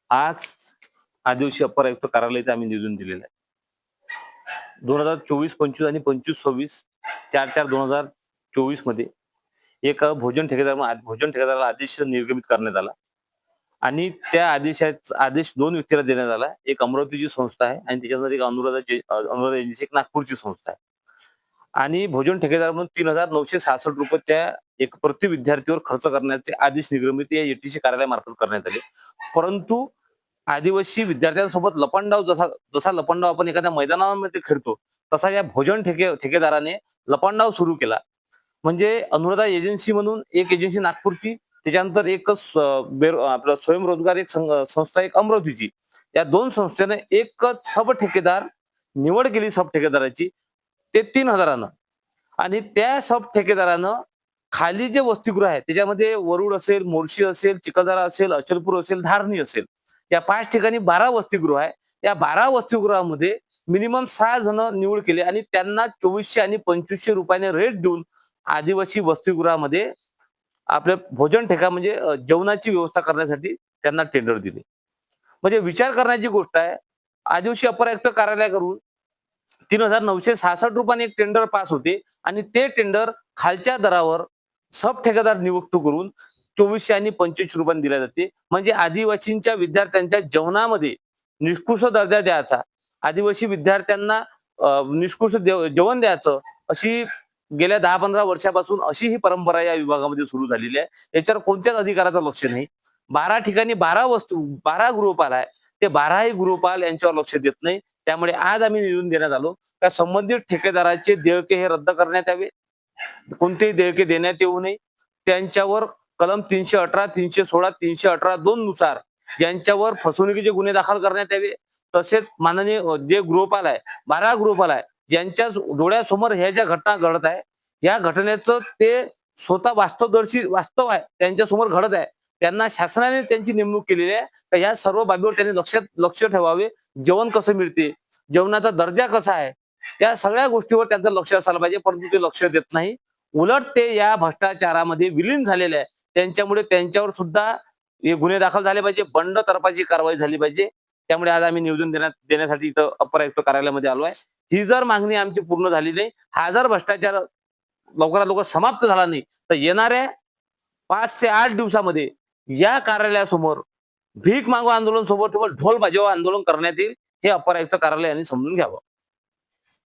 आज आदिवासी अप्पर आयुक्त कार्यालयात आम्ही निवेदन दिलेलं आहे. 2024-25 आणि 25-26 4/4/2024 मध्ये एक भोजन ठेकेदाराला आदेश निर्गमित करण्यात आला आणि त्या आदेश 2 व्यक्तीला देण्यात आला. एक अमरावतीची संस्था आहे आणि त्याच्यानंतर एक अनुराधा एजन्सी एक नागपूरची संस्था आहे. आणि भोजन ठेकेदार म्हणून ₹3,966 त्या एक प्रति विद्यार्थीवर खर्च करण्याचे आदेश निर्गमित या एटीसी कार्यालयामार्फत करण्यात आले. परंतु आदिवासी विद्यार्थ्यांसोबत लपंडाव जसा जसा लपंडाव आपण एखाद्या मैदानामध्ये खेळतो, तसा या भोजन ठेकेदाराने लपंडाव सुरू केला. म्हणजे अनुराधा एजन्सी म्हणून एक एजन्सी नागपूरची, त्याच्यानंतर आपलं स्वयंरोजगार एक संस्था एक अमरावतीची. या 2 संस्थेने एक सब ठेकेदार निवड केली सब ठेकेदाराची, ते 3,000 आणि त्या सब ठेकेदारानं खाली जे वसतिगृह आहे त्याच्यामध्ये वरुड असेल, मोर्शी असेल, चिखलदरा असेल, अचलपूर असेल, धारणी असेल, या 5 ठिकाणी 12 वसतिगृह आहे. या 12 वसतिगृहामध्ये मिनिमम 6 जण निवड केले आणि त्यांना 2400 आणि 2500 रुपयाने रेट देऊन आदिवासी वसतिगृहामध्ये आपल्या भोजन ठेका म्हणजे जेवणाची व्यवस्था करण्यासाठी त्यांना टेंडर दिले. म्हणजे विचार करण्याची गोष्ट आहे. आदिवासी अपर आयुक्त कार्यालयाकडून ₹3,966 एक टेंडर पास होते आणि ते टेंडर खालच्या दरावर सब ठेकेदार नियुक्त करून 2400 आणि 2500 रुपयांनी दिल्या जाते. म्हणजे आदिवासींच्या विद्यार्थ्यांच्या जेवणामध्ये निष्कृष्ट दर्जा द्यायचा, आदिवासी विद्यार्थ्यांना निष्कृष्ट जेवण द्यायचं, अशी गेल्या 10-15 वर्षापासून अशी ही परंपरा या विभागामध्ये सुरू झालेली आहे. याच्यावर कोणत्याच अधिकाराचं लक्ष नाही. 12 ठिकाणी 12 गृहपाल आहे. ते 12ही गृहपाल यांच्यावर लक्ष देत नाही. त्यामुळे आज आम्ही निवेदन देण्यात आलो का संबंधित ठेकेदाराचे देयके हे रद्द करण्यात यावे. कोणतेही देयके देण्यात येऊ नये. त्यांच्यावर कलम 318, 316, 318(2) नुसार ज्यांच्यावर फसवणुकीचे गुन्हे दाखल करण्यात यावे. तसेच माननीय जे गृहपाल आहे, 12 गृहपाल आहे, ज्यांच्या डोळ्यासमोर ह्या ज्या घटना घडत आहे, या घटनेचं ते स्वतः वास्तव आहे, त्यांच्यासमोर घडत आहे. त्यांना शासनाने त्यांची नेमणूक केलेली आहे. तर या सर्व बाबीवर त्यांनी लक्ष ठेवावे. जेवण कसं मिळते, जेवणाचा दर्जा कसा आहे, या सगळ्या गोष्टीवर त्यांचं लक्ष असायला पाहिजे. परंतु ते लक्ष देत नाही. उलट ते या भ्रष्टाचारामध्ये विलीन झालेले आहे. त्यांच्यामुळे त्यांच्यावर सुद्धा हे गुन्हे दाखल झाले पाहिजे, बंडतर्फाची कारवाई झाली पाहिजे. त्यामुळे आज आम्ही निवेदन देण्यासाठी इथं अपर आयुक्त कार्यालयामध्ये आलो आहे. ही जर मागणी आमची पूर्ण झाली नाही, हा जर भ्रष्टाचार लवकरात लवकर समाप्त झाला नाही, तर येणाऱ्या 5 ते 8 दिवसामध्ये या कार्यालयासमोर भीक मागो आंदोलन सोबत ढोल बजाव आंदोलन करण्यात येईल. हे अपर आयुक्त कार्यालय यांनी समजून घ्यावं.